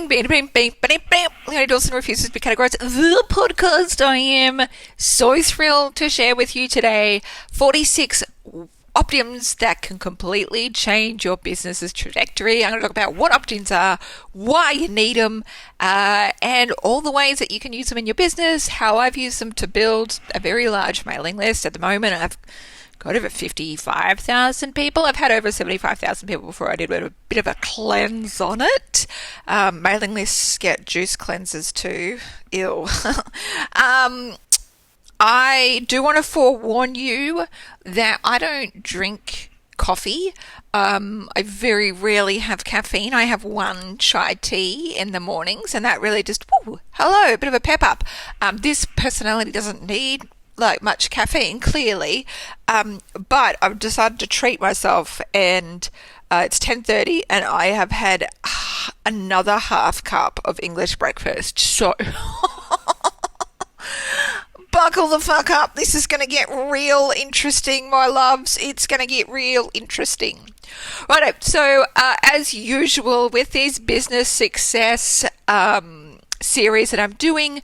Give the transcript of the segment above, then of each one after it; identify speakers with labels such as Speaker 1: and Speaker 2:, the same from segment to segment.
Speaker 1: bing, bing, bing, bing, bing, bing. Leonie Dawson refuses to be categorized. The podcast. I am so thrilled to share with you today 46 opt-ins that can completely change your business's trajectory. I'm going to talk about what opt-ins are, why you need them, and all the ways that you can use them in your business, how I've used them to build a very large mailing list. At the moment, I've got over 55,000 people. I've had over 75,000 people before I did a bit of a cleanse on it. Mailing lists get juice cleansers too. Ew. I do want to forewarn you that I don't drink coffee. I very rarely have caffeine. I have one chai tea in the mornings, and that really just, hello, a bit of a pep up. This personality doesn't need much caffeine, clearly, but I've decided to treat myself, and it's 10:30 and I have had another half cup of English breakfast. So buckle the fuck up. This is going to get real interesting, my loves. It's going to get real interesting. Righto, so as usual with these business success series that I'm doing,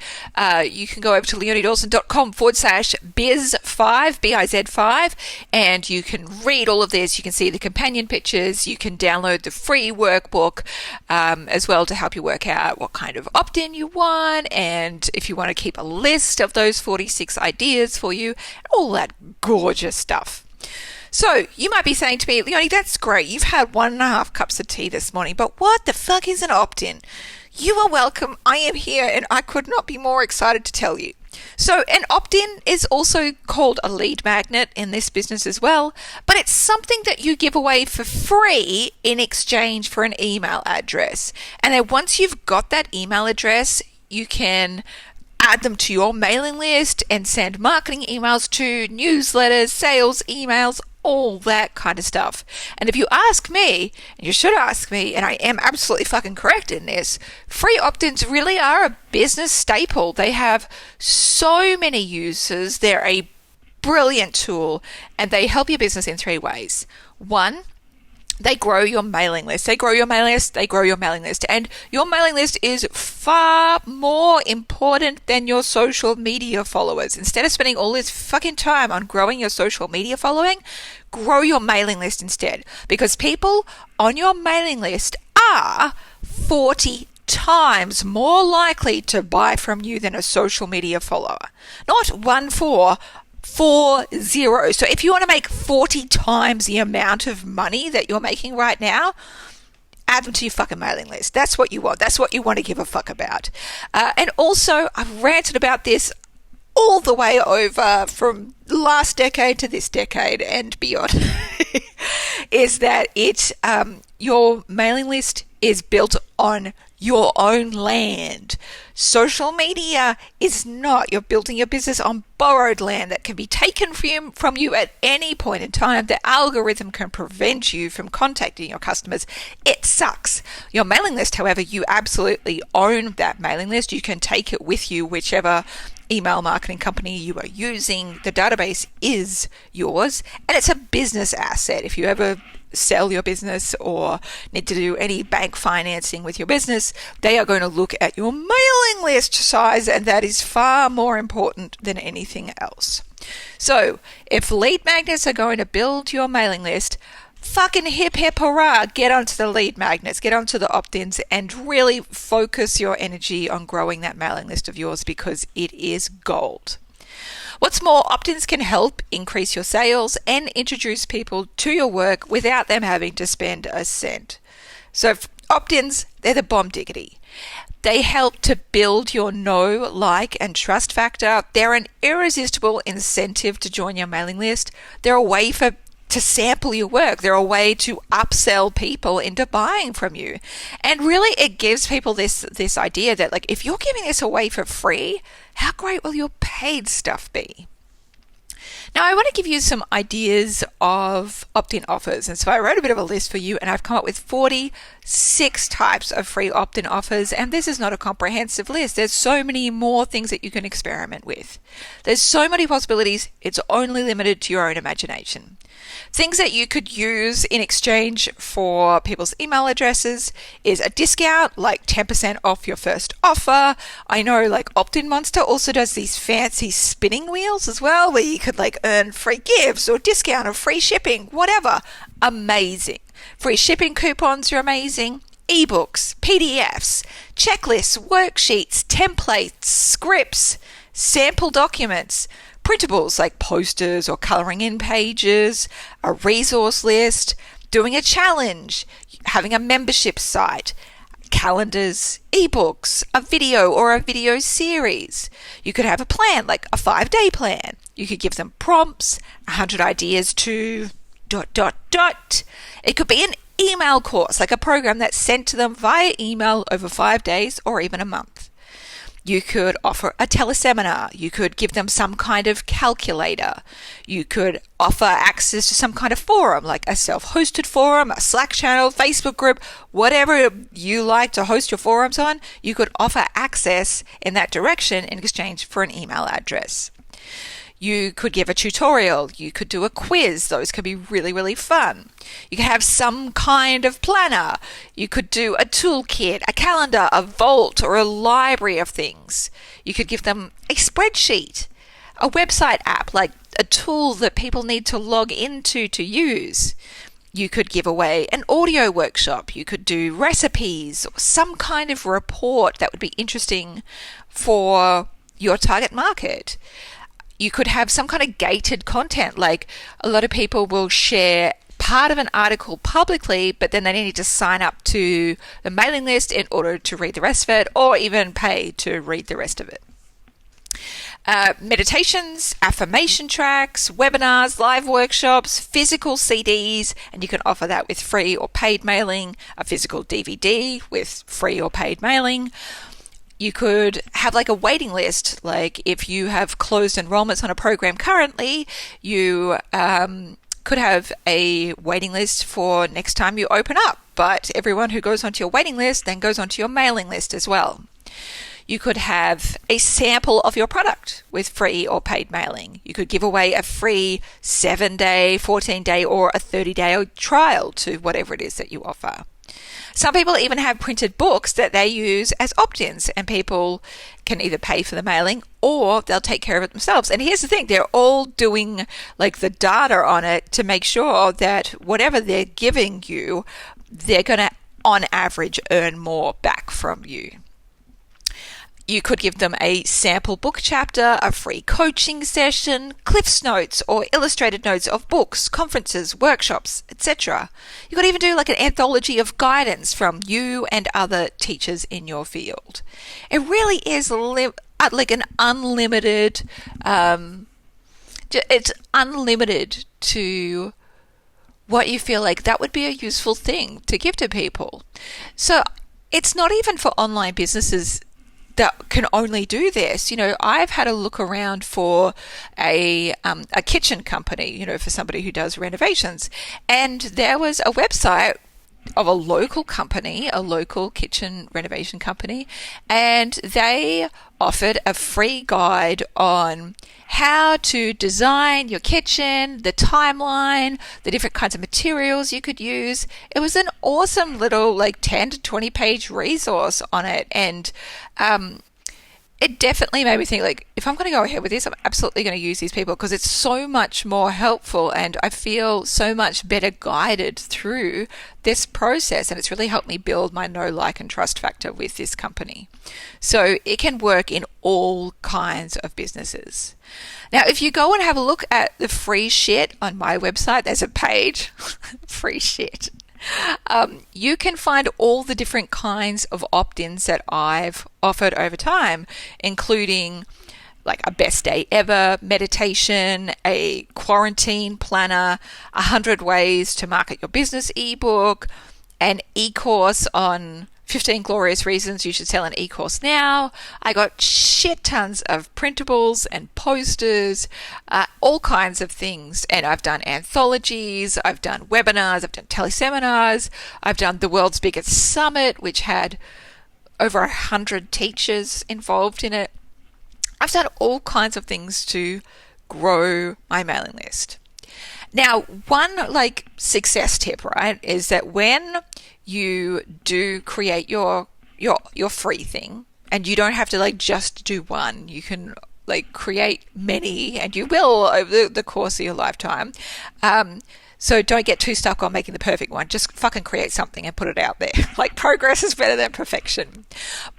Speaker 1: you can go over to leoniedawson.com/biz5, BIZ5, and you can read all of this. You can see the companion pictures. You can download the free workbook as well to help you work out what kind of opt-in you want, and if you want to keep a list of those 46 ideas for you, all that gorgeous stuff. So you might be saying to me, Leonie, that's great. You've had 1.5 cups of tea this morning, but what the fuck is an opt-in? You are welcome. I am here and I could not be more excited to tell you. So an opt-in is also called a lead magnet in this business as well, but it's something that you give away for free in exchange for an email address. And then once you've got that email address, you can add them to your mailing list and send marketing emails to newsletters, sales emails, all that kind of stuff. And if you ask me, and you should ask me, and I am absolutely fucking correct in this, free opt-ins really are a business staple. They have so many users. They're a brilliant tool, and they help your business in 3 ways. 1, they grow your mailing list. They grow your mailing list. They grow your mailing list. And your mailing list is far more important than your social media followers. Instead of spending all this fucking time on growing your social media following, grow your mailing list instead. Because people on your mailing list are 40 times more likely to buy from you than a social media follower. Not 40. So if you want to make 40 times the amount of money that you're making right now, add them to your fucking mailing list. That's what you want. That's what you want to give a fuck about. And also, I've ranted about this all the way over from last decade to this decade and beyond, is that your mailing list is built on your own land. Social media is not. You're building your business on borrowed land that can be taken from you at any point in time. The algorithm can prevent you from contacting your customers. It sucks. Your mailing list, however, you absolutely own that mailing list. You can take it with you, whichever email marketing company you are using. The database is yours, and it's a business asset. If you ever sell your business or need to do any bank financing with your business, they are going to look at your mailing list size, and that is far more important than anything else. So if lead magnets are going to build your mailing list, fucking hip hip hurrah, get onto the lead magnets, get onto the opt-ins, and really focus your energy on growing that mailing list of yours, because it is gold. What's more, opt-ins can help increase your sales and introduce people to your work without them having to spend a cent. So opt-ins, they're the bomb diggity. They help to build your know, like, and trust factor. They're an irresistible incentive to join your mailing list. They're a way to sample your work. They're a way to upsell people into buying from you. And really, it gives people this idea that, like, if you're giving this away for free, how great will your paid stuff be? Now, I want to give you some ideas of opt-in offers. And so I wrote a bit of a list for you, and I've come up with 46 types of free opt-in offers. And this is not a comprehensive list. There's so many more things that you can experiment with. There's so many possibilities. It's only limited to your own imagination. Things that you could use in exchange for people's email addresses is a discount, like 10% off your first offer. I know like Opt-in Monster also does these fancy spinning wheels as well, where you could like earn free gifts or discount or free shipping, whatever. Amazing. Free shipping coupons are amazing. Ebooks, PDFs, checklists, worksheets, templates, scripts, sample documents, printables like posters or colouring in pages, a resource list, doing a challenge, having a membership site, calendars, ebooks, a video or a video series. You could have a plan, like a 5-day plan. You could give them prompts, 100 ideas to ... It could be an email course, like a program that's sent to them via email over 5 days or even a month. You could offer a teleseminar. You could give them some kind of calculator. You could offer access to some kind of forum, like a self-hosted forum, a Slack channel, Facebook group, whatever you like to host your forums on. You could offer access in that direction in exchange for an email address. You could give a tutorial. You could do a quiz. Those could be really, really fun. You could have some kind of planner. You could do a toolkit, a calendar, a vault, or a library of things. You could give them a spreadsheet, a website app, like a tool that people need to log into to use. You could give away an audio workshop. You could do recipes or some kind of report that would be interesting for your target market. You could have some kind of gated content, like a lot of people will share part of an article publicly, but then they need to sign up to the mailing list in order to read the rest of it, or even pay to read the rest of it. Meditations, affirmation tracks, webinars, live workshops, physical CDs, and you can offer that with free or paid mailing, a physical DVD with free or paid mailing. You could have like a waiting list, like if you have closed enrollments on a program currently, you could have a waiting list for next time you open up, but everyone who goes onto your waiting list then goes onto your mailing list as well. You could have a sample of your product with free or paid mailing. You could give away a free 7-day, 14-day, or a 30-day trial to whatever it is that you offer. Some people even have printed books that they use as opt-ins, and people can either pay for the mailing or they'll take care of it themselves. And here's the thing, they're all doing like the data on it to make sure that whatever they're giving you, they're going to, on average, earn more back from you. You could give them a sample book chapter, a free coaching session, Cliff's Notes or illustrated notes of books, conferences, workshops, etc. You could even do like an anthology of guidance from you and other teachers in your field. It really is like an unlimited, it's unlimited to what you feel like that would be a useful thing to give to people. So it's not even for online businesses that can only do this. You know, I've had a look around for a kitchen company, you know, for somebody who does renovations. And there was a website of a local company, a local kitchen renovation company, and they offered a free guide on how to design your kitchen, the timeline, the different kinds of materials you could use. It was an awesome little like 10 to 20 page resource on it, and it definitely made me think, like, if I'm going to go ahead with this, I'm absolutely going to use these people because it's so much more helpful and I feel so much better guided through this process, and it's really helped me build my know, like, and trust factor with this company. So it can work in all kinds of businesses. Now, if you go and have a look at the free shit on my website, there's a page, free shit. You can find all the different kinds of opt-ins that I've offered over time, including like a best day ever meditation, a quarantine planner, 100 ways to market your business ebook, an e-course on 15 glorious reasons you should sell an e-course now. I got shit tons of printables and posters, all kinds of things. And I've done anthologies, I've done webinars, I've done teleseminars, I've done the world's biggest summit, which had over 100 teachers involved in it. I've done all kinds of things to grow my mailing list. Now, one like success tip, right, is that when you do create your free thing, and you don't have to like just do one, you can like create many, and you will over the course of your lifetime. So don't get too stuck on making the perfect one. Just fucking create something and put it out there. Like, progress is better than perfection.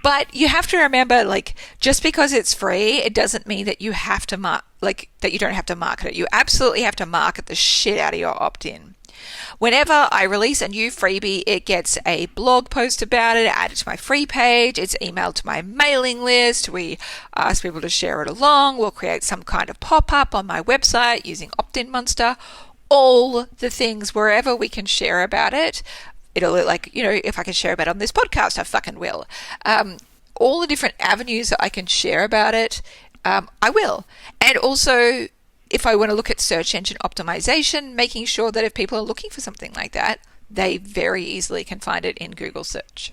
Speaker 1: But you have to remember, like, just because it's free, it doesn't mean that you have to that you don't have to market it. You absolutely have to market the shit out of your opt-in. Whenever I release a new freebie, it gets a blog post about it, added to my free page, it's emailed to my mailing list, we ask people to share it along, we'll create some kind of pop-up on my website using Opt-in Monster. All the things, wherever we can share about it, it'll look like, if I can share about it on this podcast, I fucking will. All the different avenues that I can share about it, I will. And also, if I want to look at search engine optimization, making sure that if people are looking for something like that, they very easily can find it in Google search.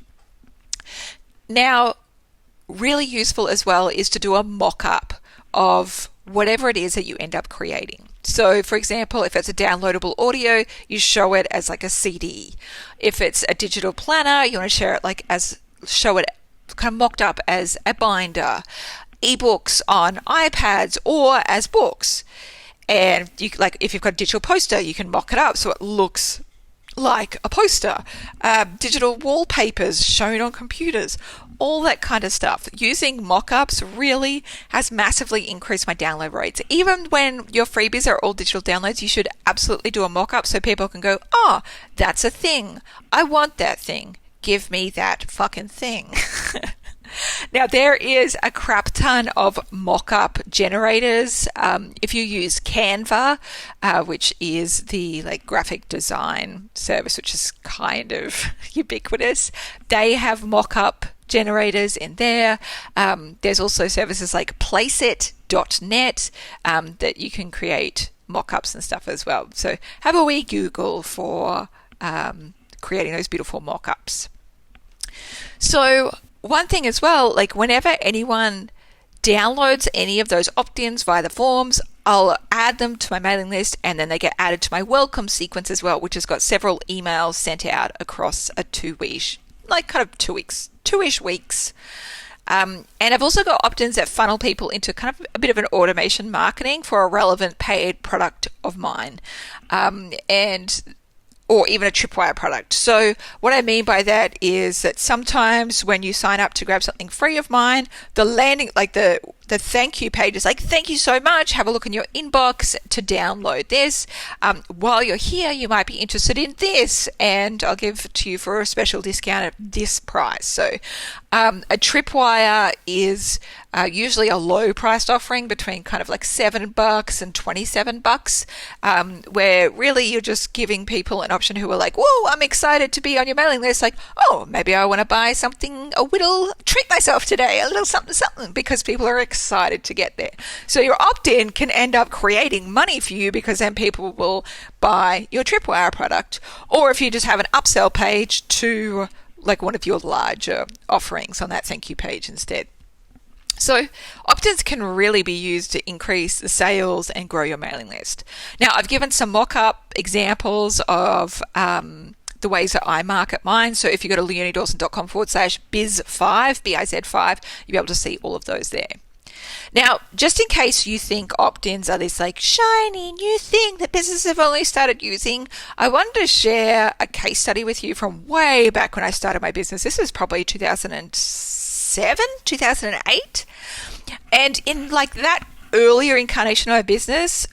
Speaker 1: Now, really useful as well is to do a mock-up of whatever it is that you end up creating. So, for example, if it's a downloadable audio, you show it as like a CD. If it's a digital planner, you want to show it kind of mocked up as a binder. Ebooks on iPads or as books. And if you've got a digital poster, you can mock it up so it looks like a poster. Digital wallpapers shown on computers, all that kind of stuff. Using mock-ups really has massively increased my download rates. Even when your freebies are all digital downloads, you should absolutely do a mock-up so people can go, oh, that's a thing. I want that thing. Give me that fucking thing. Now, there is a crap ton of mock-up generators. If you use Canva, which is the graphic design service, which is kind of ubiquitous, they have mock-up generators in there. There's also services like placeit.net that you can create mock-ups and stuff as well. So have a wee Google for creating those beautiful mock-ups. So one thing as well, whenever anyone downloads any of those opt-ins via the forms, I'll add them to my mailing list, and then they get added to my welcome sequence as well, which has got several emails sent out across a 2-ish weeks. And I've also got opt-ins that funnel people into kind of a bit of an automation marketing for a relevant paid product of mine. Or even a Tripwire product. So what I mean by that is that sometimes when you sign up to grab something free of mine, the landing, the thank you page is like, thank you so much, have a look in your inbox to download this. While you're here, you might be interested in this, and I'll give it to you for a special discount at this price. So a Tripwire is usually a low priced offering between kind of $7 and $27, where really you're just giving people an option who are like, whoa, I'm excited to be on your mailing list. Like, oh, maybe I want to buy something, a little treat myself today, a little something, because people are excited to get there. So your opt-in can end up creating money for you, because then people will buy your Tripwire product. Or if you just have an upsell page to one of your larger offerings on that thank you page instead. So opt-ins can really be used to increase the sales and grow your mailing list. Now, I've given some mock-up examples of the ways that I market mine. So if you go to leoniedawson.com/biz5, BIZ5, you'll be able to see all of those there. Now, just in case you think opt-ins are this shiny new thing that businesses have only started using, I wanted to share a case study with you from way back when I started my business. This is probably 2007, 2008. And in that earlier incarnation of my business,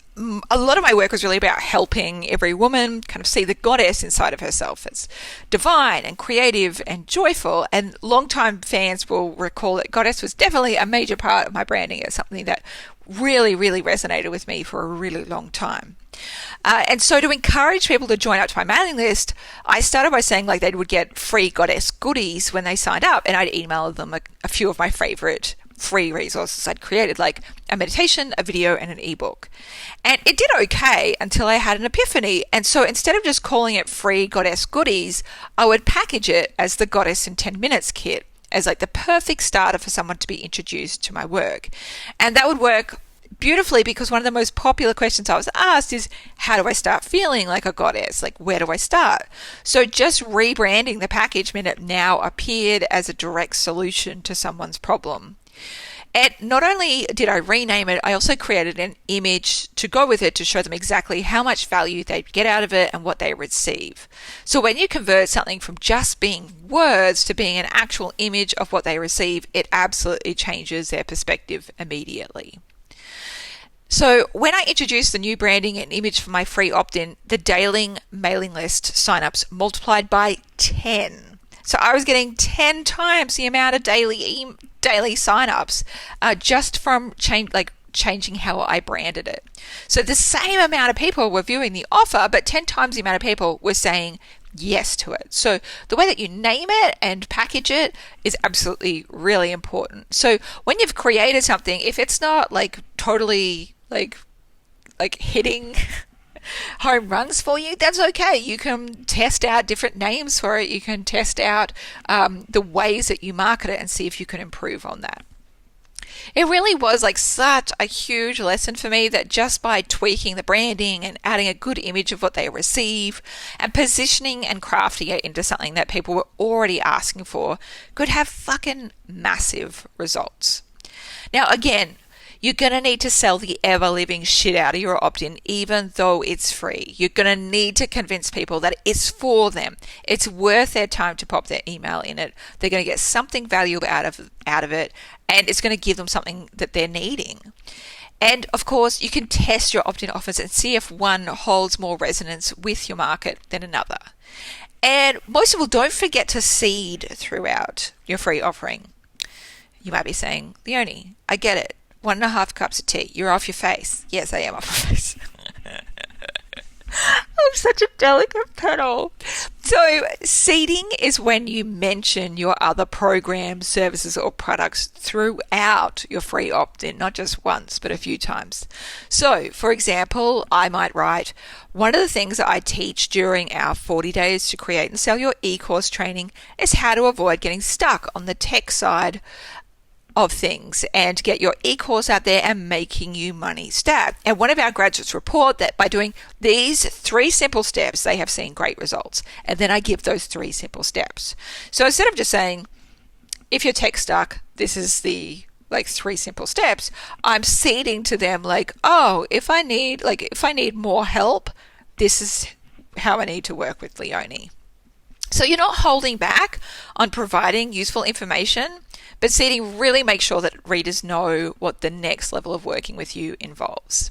Speaker 1: a lot of my work was really about helping every woman kind of see the goddess inside of herself as divine and creative and joyful. And longtime fans will recall that goddess was definitely a major part of my branding. It's something that really, really resonated with me for a really long time. And so to encourage people to join up to my mailing list, I started by saying they would get free goddess goodies when they signed up, and I'd email them a few of my favorite free resources I'd created, like a meditation, a video, and an ebook. And it did okay until I had an epiphany. And so instead of just calling it free goddess goodies, I would package it as the Goddess in 10 Minutes kit, as the perfect starter for someone to be introduced to my work. And that would work beautifully, because one of the most popular questions I was asked is, how do I start feeling like a goddess? Like, where do I start? So just rebranding the package meant it now appeared as a direct solution to someone's problem. And not only did I rename it, I also created an image to go with it to show them exactly how much value they'd get out of it and what they receive. So when you convert something from just being words to being an actual image of what they receive, it absolutely changes their perspective immediately. So when I introduced the new branding and image for my free opt-in, the daily mailing list signups multiplied by 10. So I was getting 10 times the amount of daily signups just from changing how I branded it. So the same amount of people were viewing the offer, but 10 times the amount of people were saying yes to it. So the way that you name it and package it is absolutely really important. So when you've created something, if it's not like totally like hitting home runs for you, that's okay. You can test out different names for it. You can test out the ways that you market it and see if you can improve on that. It really was like such a huge lesson for me that just by tweaking the branding and adding a good image of what they receive and positioning and crafting it into something that people were already asking for could have fucking massive results. Now, again, you're going to need to sell the ever-living shit out of your opt-in, even though it's free. You're going to need to convince people that it's for them. It's worth their time to pop their email in it. They're going to get something valuable out of it, and it's going to give them something that they're needing. And of course, you can test your opt-in offers and see if one holds more resonance with your market than another. And most of all, don't forget to seed throughout your free offering. You might be saying, Leonie, I get it. 1.5 cups of tea. You're off your face. Yes, I am off my face. I'm such a delicate petal. So seeding is when you mention your other programs, services, or products throughout your free opt-in, not just once, but a few times. So, for example, I might write, one of the things that I teach during our 40 days to create and sell your e-course training is how to avoid getting stuck on the tech side of things and get your e-course out there and making you money stat. And one of our graduates report that by doing these 3 simple steps, they have seen great results. And then I give those 3 simple steps. So instead of just saying, if you're tech stuck, this is the 3 simple steps, I'm seeding to them if I need more help, this is how I need to work with Leonie. So you're not holding back on providing useful information, but seeding really makes sure that readers know what the next level of working with you involves.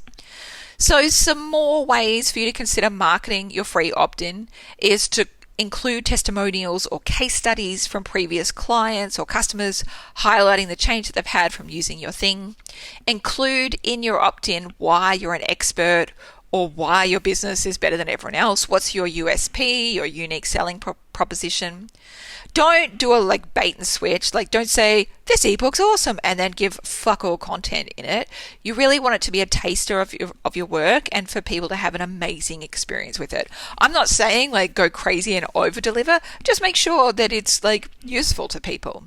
Speaker 1: So some more ways for you to consider marketing your free opt-in is to include testimonials or case studies from previous clients or customers highlighting the change that they've had from using your thing. Include in your opt-in why you're an expert or why your business is better than everyone else. What's your USP, your unique selling proposition? Don't do a bait and switch. Don't say, this ebook's awesome, and then give fuck all content in it. You really want it to be a taster of your work and for people to have an amazing experience with it. I'm not saying go crazy and over deliver. Just make sure that it's useful to people.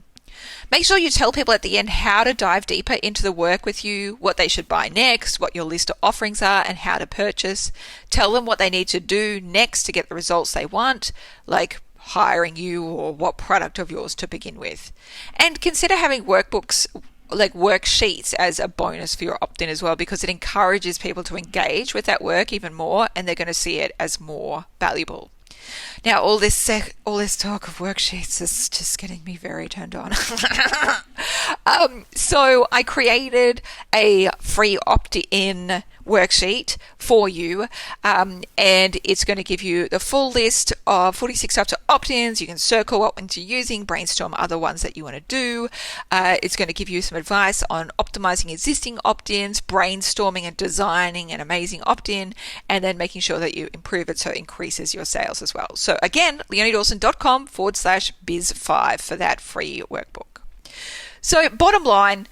Speaker 1: Make sure you tell people at the end how to dive deeper into the work with you, what they should buy next, what your list of offerings are, and how to purchase. Tell them what they need to do next to get the results they want, like hiring you or what product of yours to begin with. And consider having workbooks, worksheets, as a bonus for your opt-in as well, because it encourages people to engage with that work even more, and they're going to see it as more valuable. Now, all this talk of worksheets is just getting me very turned on. So I created a free opt-in worksheet for you, and it's going to give you the full list of 46 types of opt-ins. You can circle what ones you're using, brainstorm other ones that you want to do. It's going to give you some advice on optimizing existing opt-ins, brainstorming and designing an amazing opt-in, and then making sure that you improve it so it increases your sales as well. So again, leoniedawson.com/biz5 for that free workbook. So bottom line,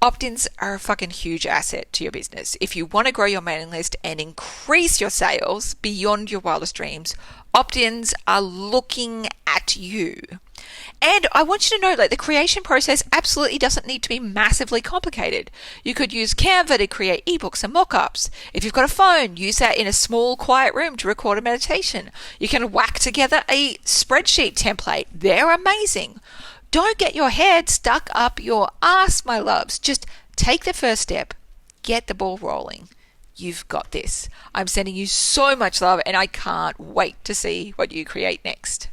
Speaker 1: Opt-ins are a fucking huge asset to your business. If you want to grow your mailing list and increase your sales beyond your wildest dreams, opt-ins are looking at you. And I want you to know, like, the creation process absolutely doesn't need to be massively complicated. You could use Canva to create ebooks and mock-ups. If you've got a phone, use that in a small, quiet room to record a meditation. You can whack together a spreadsheet template. They're amazing. Don't get your head stuck up your ass, my loves. Just take the first step. Get the ball rolling. You've got this. I'm sending you so much love, and I can't wait to see what you create next.